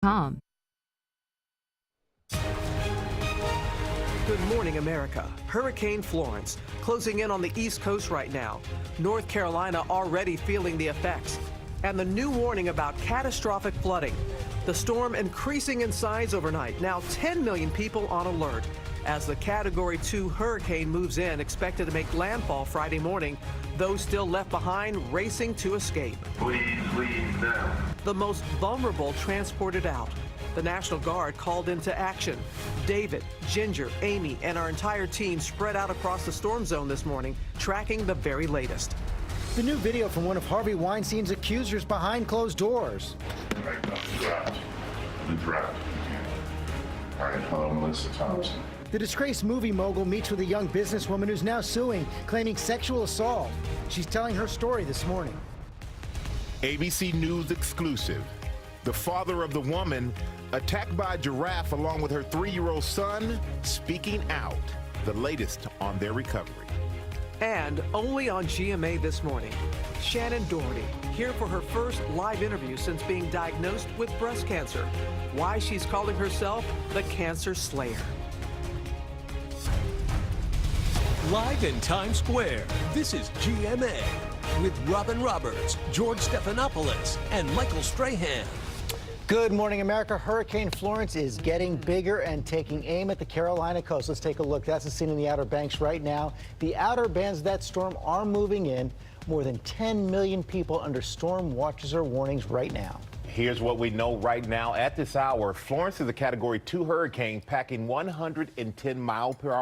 Good morning, America. Hurricane Florence closing in on the East Coast right now. North Carolina already feeling the effects. And the new warning about catastrophic flooding. The storm increasing in size overnight. Now 10 million people on alert as the Category 2 hurricane moves in, expected to make landfall Friday morning. Those still left behind racing to escape. Please leave now. The most vulnerable transported out. The National Guard called into action. David, Ginger, Amy, and our entire team spread out across the storm zone this morning, tracking the very latest. The new video from one of Harvey Weinstein's accusers behind closed doors. Right now, the draft. I had Melissa Thompson. The disgraced movie mogul meets with a young businesswoman who's now suing, claiming sexual assault. She's telling her story this morning. ABC News exclusive. The father of the woman attacked by a giraffe along with her 3-year-old son speaking out. The latest on their recovery. And only on GMA this morning, Shannon Doherty, here for her first live interview since being diagnosed with breast cancer. Why she's calling herself the Cancer Slayer. Live in Times Square, this is GMA with Robin Roberts, George Stephanopoulos, and Michael Strahan. Good morning, America. Hurricane Florence is getting bigger and taking aim at the Carolina coast. Let's take a look. That's the scene in the Outer Banks right now. The outer bands of that storm are moving in. More than 10 million people under storm watches or warnings right now. Here's what we know right now. At this hour, Florence is a Category 2 hurricane packing 110 mile per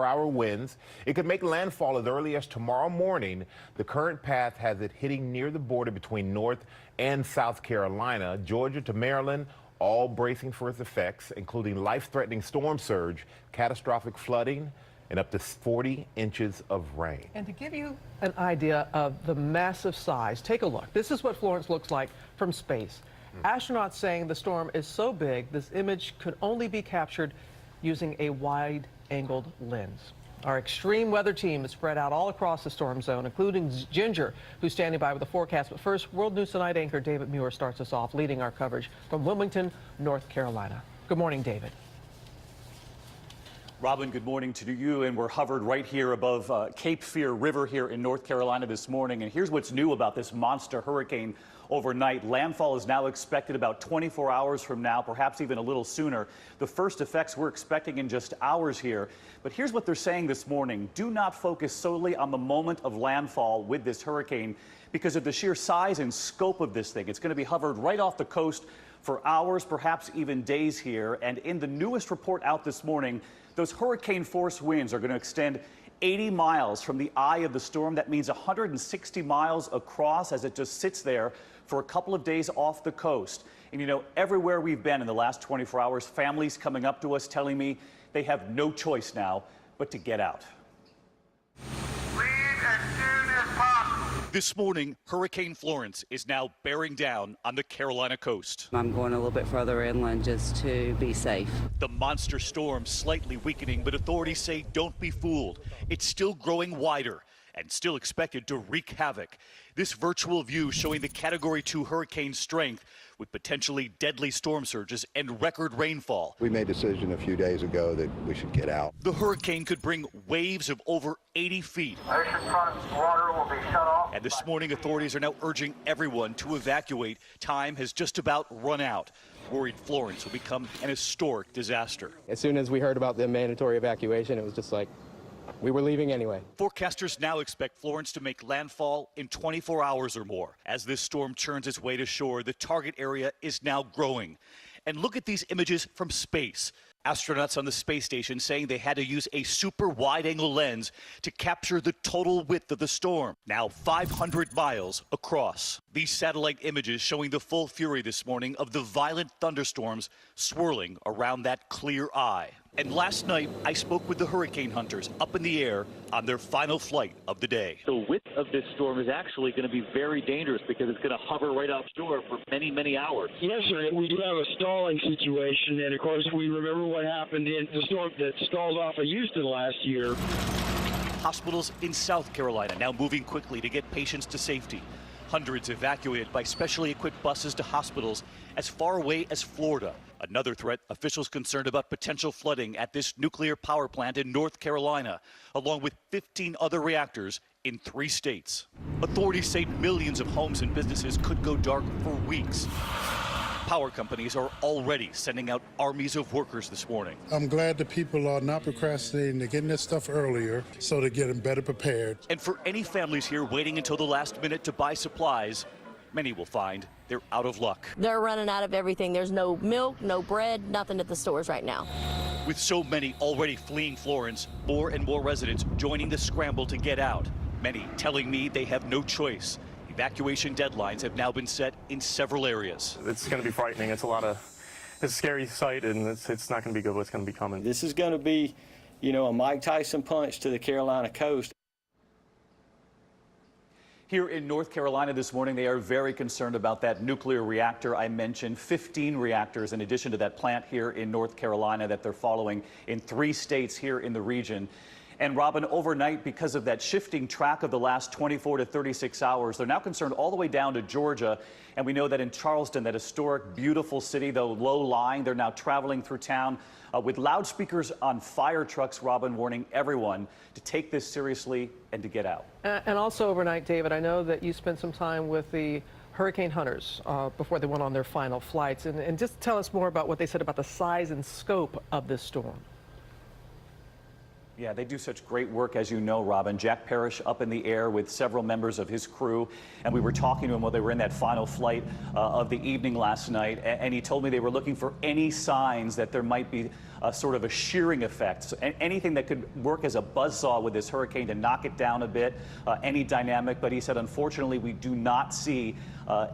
hour winds. It could make landfall as early as tomorrow morning. The current path has it hitting near the border between North and South Carolina, Georgia to Maryland, all bracing for its effects, including life-threatening storm surge, catastrophic flooding, and up to 40 inches of rain. And to give you an idea of the massive size, take a look. This is what Florence looks like from space. Astronauts saying the storm is so big, this image could only be captured using a wide-angled lens. Our extreme weather team is spread out all across the storm zone, including Ginger, who's standing by with the forecast. But first, World News Tonight anchor David Muir starts us off, leading our coverage from Wilmington, North Carolina. Good morning, David. Robin, good morning to you, and we're hovered right here above Cape Fear River here in North Carolina this morning. And here's what's new about this monster hurricane overnight. Landfall is now expected about 24 hours from now, perhaps even a little sooner. The first effects we're expecting in just hours here. But here's what they're saying this morning. Do not focus solely on the moment of landfall with this hurricane because of the sheer size and scope of this thing. It's going to be hovered right off the coast for hours, perhaps even days here. And in the newest report out this morning, those hurricane force winds are going to extend 80 miles from the eye of the storm. That means 160 miles across as it just sits there for a couple of days off the coast. And you know, everywhere we've been in the last 24 hours, families coming up to us telling me they have no choice now but to get out. Leave as soon as possible. This morning, Hurricane Florence is now bearing down on the Carolina coast. I'm going a little bit further inland just to be safe. The monster storm slightly weakening, but authorities say don't be fooled. It's still growing wider and still expected to wreak havoc. This virtual view showing the Category 2 hurricane strength with potentially deadly storm surges and record rainfall. We made a decision a few days ago that we should get out. The hurricane could bring waves of over 80 feet. Oceanfront water will be shut off. And this morning, authorities are now urging everyone to evacuate. Time has just about run out. Worried Florence will become an historic disaster. As soon as we heard about the mandatory evacuation, it was just like, we were leaving anyway. Forecasters now expect Florence to make landfall in 24 hours or more. As this storm churns its way to shore, the target area is now growing. And look at these images from space. Astronauts on the space station saying they had to use a super wide-angle lens to capture the total width of the storm, now 500 miles across. These satellite images showing the full fury this morning of the violent thunderstorms swirling around that clear eye. And last night, I spoke with the hurricane hunters up in the air on their final flight of the day. The width of this storm is actually going to be very dangerous because it's going to hover right offshore for many, many hours. Yes, sir. We do have a stalling situation, and of course, we remember what happened in the storm that stalled off of Houston last year. Hospitals in South Carolina now moving quickly to get patients to safety. Hundreds evacuated by specially equipped buses to hospitals as far away as Florida. Another threat, officials concerned about potential flooding at this nuclear power plant in North Carolina, along with 15 other reactors in 3 states. Authorities say millions of homes and businesses could go dark for weeks. Power companies are already sending out armies of workers this morning. I'm glad that people are not procrastinating. They're getting this stuff earlier so they're getting better prepared. And for any families here waiting until the last minute to buy supplies, many will find they're out of luck. They're running out of everything. There's no milk, no bread, nothing at the stores right now. With so many already fleeing Florence, more and more residents joining the scramble to get out. Many telling me they have no choice. Evacuation deadlines have now been set in several areas. It's going to be frightening. It's a scary sight, and it's not going to be good what's going to be coming. This is going to be, a Mike Tyson punch to the Carolina coast. Here in North Carolina this morning, they are very concerned about that nuclear reactor I mentioned. 15 reactors in addition to that plant here in North Carolina that they're following in 3 states here in the region. And Robin, overnight, because of that shifting track of the last 24 to 36 hours, they're now concerned all the way down to Georgia. And we know that in Charleston, that historic, beautiful city, though low-lying, they're now traveling through town with loudspeakers on fire trucks, Robin, warning everyone to take this seriously and to get out. And also overnight, David, I know that you spent some time with the hurricane hunters before they went on their final flights. And just tell us more about what they said about the size and scope of this storm. Yeah, they do such great work, as you know, Robin. Jack Parrish up in the air with several members of his crew. And we were talking to him while they were in that final flight of the evening last night. And he told me they were looking for any signs that there might be sort of a shearing effect. So anything that could work as a buzzsaw with this hurricane to knock it down a bit, any dynamic. But he said, unfortunately, we do not see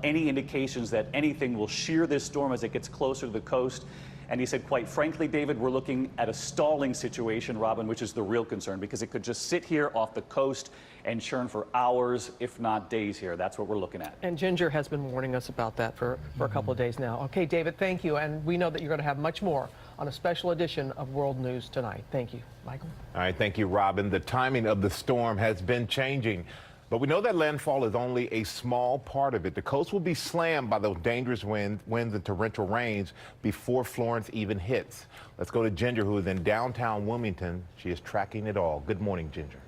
any indications that anything will shear this storm as it gets closer to the coast. And he said, quite frankly, David, we're looking at a stalling situation, Robin, which is the real concern, because it could just sit here off the coast and churn for hours, if not days here. That's what we're looking at. And Ginger has been warning us about that for a couple of days now. Okay, David, thank you. And we know that you're going to have much more on a special edition of World News tonight. Thank you. Michael? All right, thank you, Robin. The timing of the storm has been changing. But we know that landfall is only a small part of it. The coast will be slammed by those dangerous winds and torrential rains before Florence even hits. Let's go to Ginger, who is in downtown Wilmington. She is tracking it all. Good morning, Ginger.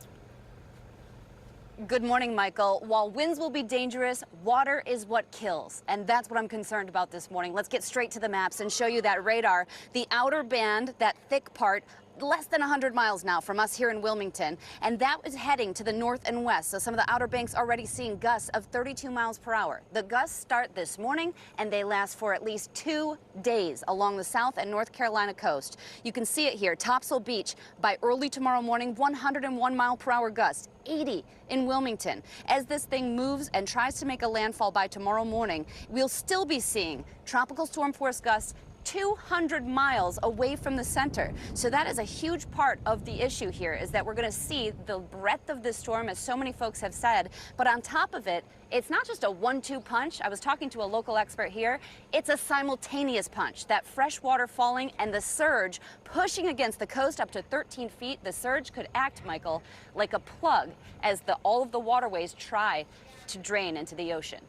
Good morning, Michael. While winds will be dangerous, water is what kills. And that's what I'm concerned about this morning. Let's get straight to the maps and show you that radar. The outer band, that thick part, less than 100 miles now from us here in Wilmington, and that is heading to the north and west. So some of the Outer Banks already seeing gusts of 32 miles per hour. The gusts start this morning and they last for at least 2 days along the South and North Carolina coast. You can see it here, Topsail Beach by early tomorrow morning, 101 mile per hour gusts, 80 in Wilmington. As this thing moves and tries to make a landfall by tomorrow morning, we'll still be seeing tropical storm force gusts 200 miles away from the center. So that is a huge part of the issue here, is that we're going to see the breadth of this storm, as so many folks have said. But on top of it, it's not just a 1-2 punch. I was talking to a local expert here. It's a simultaneous punch. That fresh water falling and the surge pushing against the coast up to 13 feet. The surge could act, Michael, like a plug as all of the waterways try to drain into the ocean.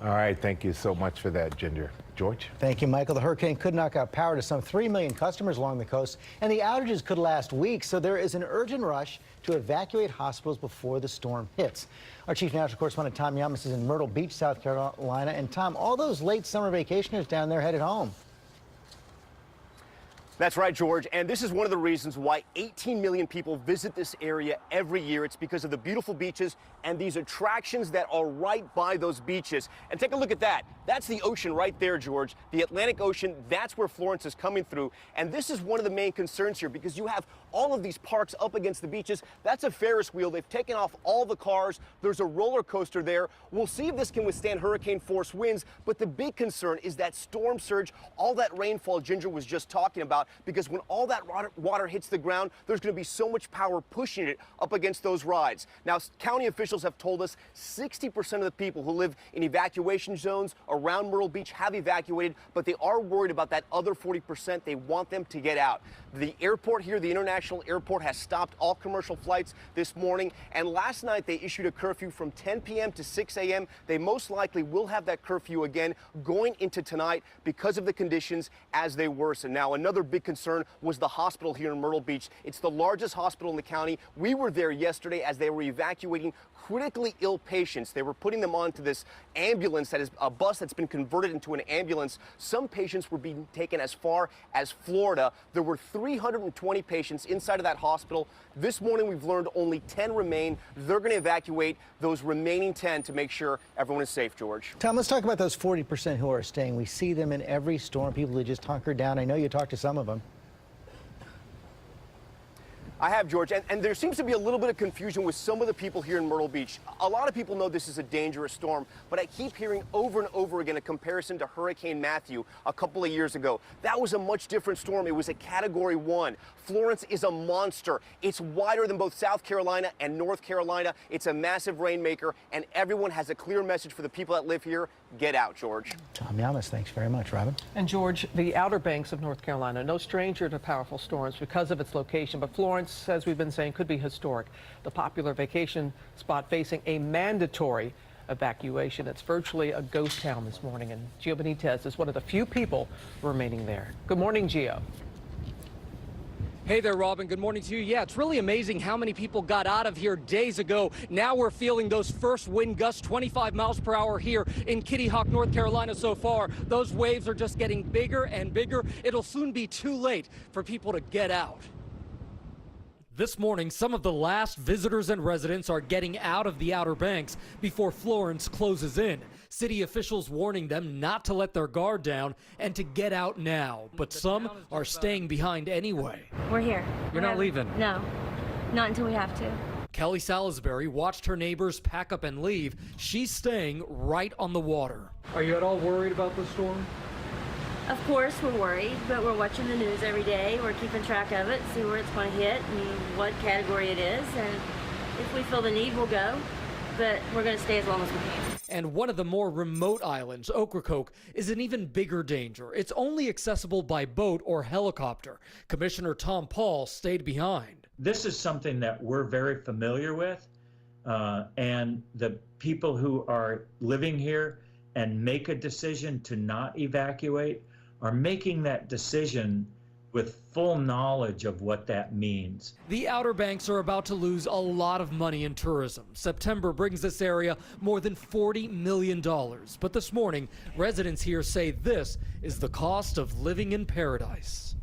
All right, thank you so much for that, Ginger. George? Thank you, Michael. The hurricane could knock out power to some 3 million customers along the coast, and the outages could last weeks, so there is an urgent rush to evacuate hospitals before the storm hits. Our chief national correspondent Tom Yamas is in Myrtle Beach, South Carolina. And Tom, all those late summer vacationers down there headed home. That's right, George. And this is one of the reasons why 18 million people visit this area every year. It's because of the beautiful beaches and these attractions that are right by those beaches. And take a look at that. That's the ocean right there, George. The Atlantic Ocean, that's where Florence is coming through. And this is one of the main concerns here, because you have all of these parks up against the beaches. That's a Ferris wheel. They've taken off all the cars. There's a roller coaster there. We'll see if this can withstand hurricane force winds. But the big concern is that storm surge, all that rainfall Ginger was just talking about. because when all that water hits the ground, there's going to be so much power pushing it up against those rides. Now, county officials have told us 60% of the people who live in evacuation zones around Myrtle Beach have evacuated, but they are worried about that other 40%. They want them to get out. The airport here, the international airport, has stopped all commercial flights this morning, and last night they issued a curfew from 10 p.m. to 6 a.m. They most likely will have that curfew again going into tonight because of the conditions as they worsen. Now, another big concern was the hospital here in Myrtle Beach. It's the largest hospital in the county. We were there yesterday as they were evacuating critically ill patients. They were putting them onto this ambulance, that is a bus that's been converted into an ambulance. Some patients were being taken as far as Florida. There were 320 patients inside of that hospital. This morning we've learned only 10 remain. They're going to evacuate those remaining 10 to make sure everyone is safe, George. Tom, let's talk about those 40% who are staying. We see them in every storm, people who just hunker down. I know you talked to some of them. I have, George, and there seems to be a little bit of confusion with some of the people here in Myrtle Beach. A lot of people know this is a dangerous storm, but I keep hearing over and over again a comparison to Hurricane Matthew a couple of years ago. That was a much different storm. It was a Category 1. Florence is a monster. It's wider than both South Carolina and North Carolina. It's a massive rainmaker, and everyone has a clear message for the people that live here. Get out, George. Tom Yamas, thanks very much. Robin? And George, the Outer Banks of North Carolina, no stranger to powerful storms because of its location, but Florence, as we've been saying, could be historic. The popular vacation spot facing a mandatory evacuation. It's virtually a ghost town this morning, and Gio Benitez is one of the few people remaining there. Good morning, Gio. Hey there, Robin. Good morning to you. Yeah, it's really amazing how many people got out of here days ago. Now we're feeling those first wind gusts, 25 miles per hour here in Kitty Hawk, North Carolina so far. Those waves are just getting bigger and bigger. It'll soon be too late for people to get out. This morning, some of the last visitors and residents are getting out of the Outer Banks before Florence closes in. City officials warning them not to let their guard down and to get out now. But some are staying behind anyway. We're here. You're not leaving? No, not until we have to. Kelly Salisbury watched her neighbors pack up and leave. She's staying right on the water. Are you at all worried about the storm? Of course we're worried, but we're watching the news every day. We're keeping track of it, see where it's going to hit and what category it is. And if we feel the need, we'll go. But we're going to stay as long as we can. And one of the more remote islands, Ocracoke, is an even bigger danger. It's only accessible by boat or helicopter. Commissioner Tom Paul stayed behind. This is something that we're very familiar with, and the people who are living here and make a decision to not evacuate are making that decision with full knowledge of what that means. The Outer Banks are about to lose a lot of money in tourism. September brings this area more than $40 million. But this morning, residents here say this is the cost of living in paradise.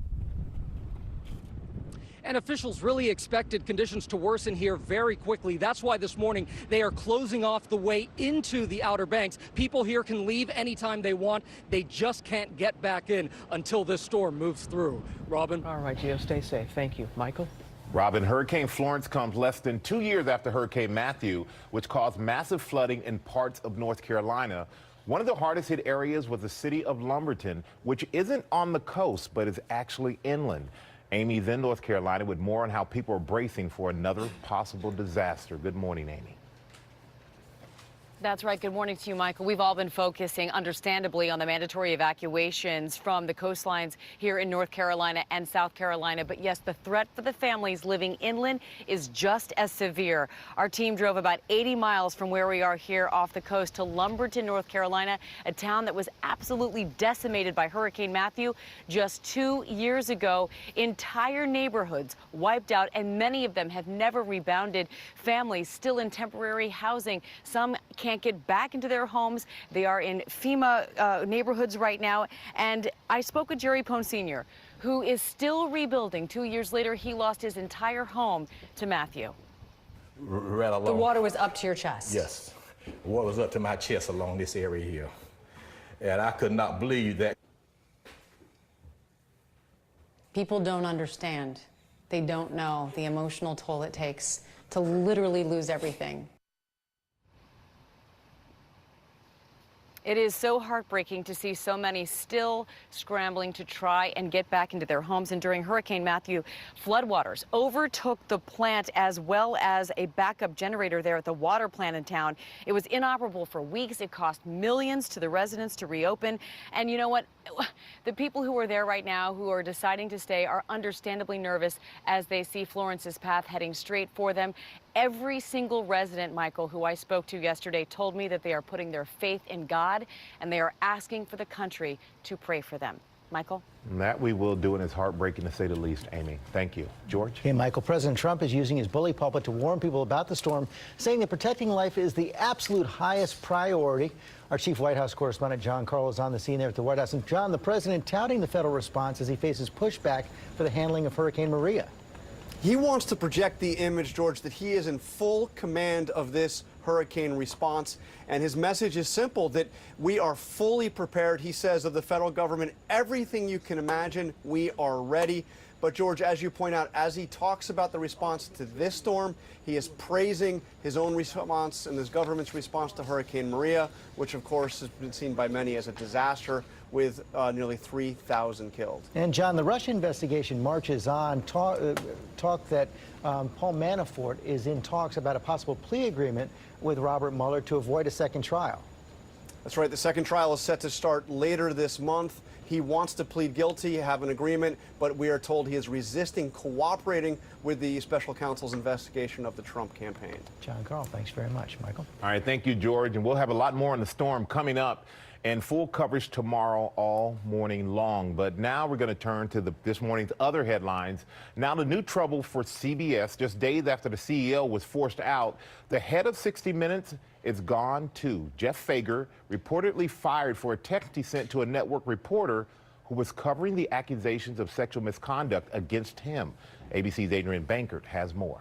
And officials really expected conditions to worsen here very quickly. That's why this morning they are closing off the way into the Outer Banks. People here can leave anytime they want. They just can't get back in until this storm moves through. Robin? All right, Gio, stay safe. Thank you. Michael? Robin, Hurricane Florence comes less than 2 years after Hurricane Matthew, which caused massive flooding in parts of North Carolina. One of the hardest hit areas was the city of Lumberton, which isn't on the coast, but is actually inland. Amy's in North Carolina with more on how people are bracing for another possible disaster. Good morning, Amy. That's right. Good morning to you, Michael. We've all been focusing, understandably, on the mandatory evacuations from the coastlines here in North Carolina and South Carolina. But yes, the threat for the families living inland is just as severe. Our team drove about 80 miles from where we are here off the coast to Lumberton, North Carolina, a town that was absolutely decimated by Hurricane Matthew just 2 years ago. Entire neighborhoods wiped out, and many of them have never rebounded. Families still in temporary housing. Some can't get back into their homes. They are in FEMA neighborhoods right now. And I spoke with Jerry Pone Sr., who is still rebuilding. 2 years later, he lost his entire home to Matthew. Right along. The water was up to your chest. Yes. The water was up to my chest along this area here. And I could not believe that. People don't understand. They don't know the emotional toll it takes to literally lose everything. It is so heartbreaking to see so many still scrambling to try and get back into their homes. And during Hurricane Matthew, floodwaters overtook the plant as well as a backup generator there at the water plant in town. It was inoperable for weeks. It cost millions to the residents to reopen. And you know what? The people who are there right now who are deciding to stay are understandably nervous as they see Florence's path heading straight for them. Every single resident, Michael, who I spoke to yesterday told me that they are putting their faith in God and they are asking for the country to pray for them. Michael? And that we will do, and it's heartbreaking to say the least, Amy. Thank you. George? Hey, Michael, President Trump is using his bully pulpit to warn people about the storm, saying that protecting life is the absolute highest priority. Our chief White House correspondent John Carl is on the scene there at the White House. And John, the president touting the federal response as he faces pushback for the handling of Hurricane Maria. He wants to project the image, George, that he is in full command of this hurricane response. And his message is simple, that we are fully prepared. He says of the federal government, everything you can imagine, we are ready. But George, as you point out, as he talks about the response to this storm, he is praising his own response and his government's response to Hurricane Maria, which of course has been seen by many as a disaster with nearly 3,000 killed. And John, the Russia investigation marches on. Talk that Paul Manafort is in talks about a possible plea agreement with Robert Mueller to avoid a second trial. That's right. The second trial is set to start later this month. He wants to plead guilty, have an agreement, but we are told he is resisting cooperating with the special counsel's investigation of the Trump campaign. John Carl, thanks very much. Michael? All right, thank you, George. And we'll have a lot more on the storm coming up and full coverage tomorrow all morning long. But now we're going to turn to this morning's other headlines. Now the new trouble for CBS, just days after the CEO was forced out. The head of 60 Minutes is gone too. Jeff Fager reportedly fired for a text he sent to a network reporter who was covering the accusations of sexual misconduct against him. ABC's Adrian Bankert has more.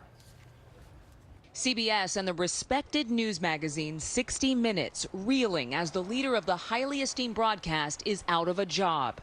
CBS and the respected news magazine 60 Minutes reeling as the leader of the highly esteemed broadcast is out of a job.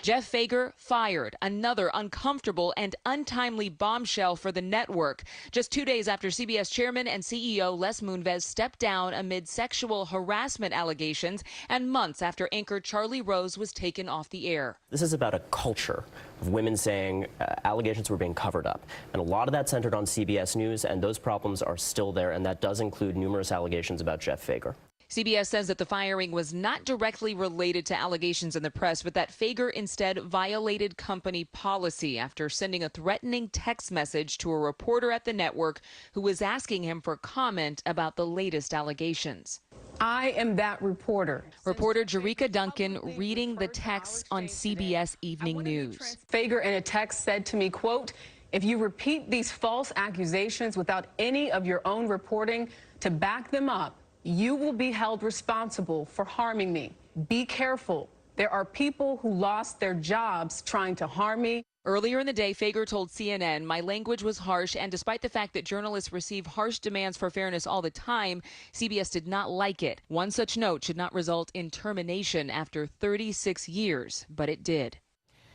Jeff Fager fired, another uncomfortable and untimely bombshell for the network. Just 2 days after CBS chairman and CEO Les Moonves stepped down amid sexual harassment allegations, and months after anchor Charlie Rose was taken off the air. This is about a culture of women saying allegations were being covered up. And a lot of that centered on CBS News, and those problems are still there, and that does include numerous allegations about Jeff Fager. CBS says that the firing was not directly related to allegations in the press, but that Fager instead violated company policy after sending a threatening text message to a reporter at the network who was asking him for comment about the latest allegations. I am that reporter. Reporter Jerika Duncan reading the text on CBS Evening News. Fager in a text said to me, quote, "If you repeat these false accusations without any of your own reporting to back them up, you will be held responsible for harming me. Be careful. There are people who lost their jobs trying to harm me." Earlier in the day, Fager told CNN, "My language was harsh, and despite the fact that journalists receive harsh demands for fairness all the time, CBS did not like it. One such note should not result in termination after 36 years, but it did."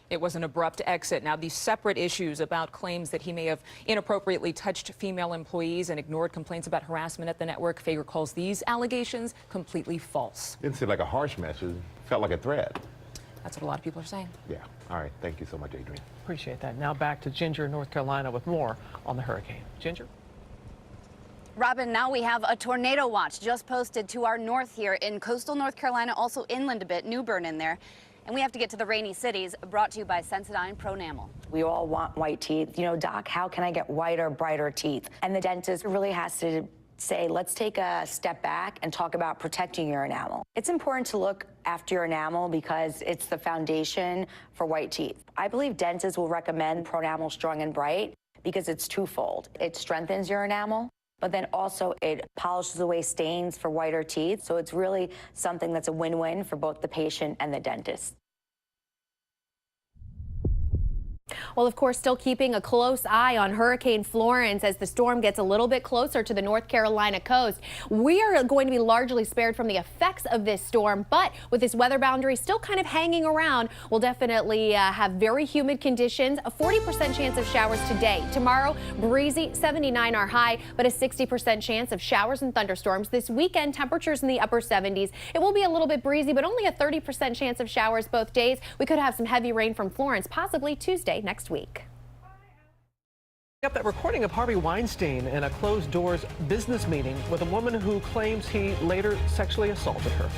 It was an abrupt exit. Now, these separate issues about claims that he may have inappropriately touched female employees and ignored complaints about harassment at the network, Fager calls these allegations completely false. Didn't seem like a harsh message. Felt like a threat. That's what a lot of people are saying. Yeah. All right. Thank you so much, Adrian. Appreciate that. Now back to Ginger in North Carolina with more on the hurricane. Ginger? Robin, now we have a tornado watch just posted to our north here in coastal North Carolina, also inland a bit, New Bern in there. And we have to get to the rainy cities, brought to you by Sensodyne Pro Enamel. We all want white teeth. You know, doc, how can I get whiter, brighter teeth? And the dentist really has to say, let's take a step back and talk about protecting your enamel. It's important to look after your enamel because it's the foundation for white teeth. I believe dentists will recommend Pro Enamel Strong and Bright because it's twofold. It strengthens your enamel, but then also it polishes away stains for whiter teeth. So it's really something that's a win-win for both the patient and the dentist. Well, of course, still keeping a close eye on Hurricane Florence as the storm gets a little bit closer to the North Carolina coast. We are going to be largely spared from the effects of this storm, but with this weather boundary still kind of hanging around, we'll definitely have very humid conditions, a 40% chance of showers today. Tomorrow, breezy, 79 our high, but a 60% chance of showers and thunderstorms. This weekend, temperatures in the upper 70s. It will be a little bit breezy, but only a 30% chance of showers both days. We could have some heavy rain from Florence, possibly Tuesday next week. Got that recording of Harvey Weinstein in a closed-doors business meeting with a woman who claims he later sexually assaulted her.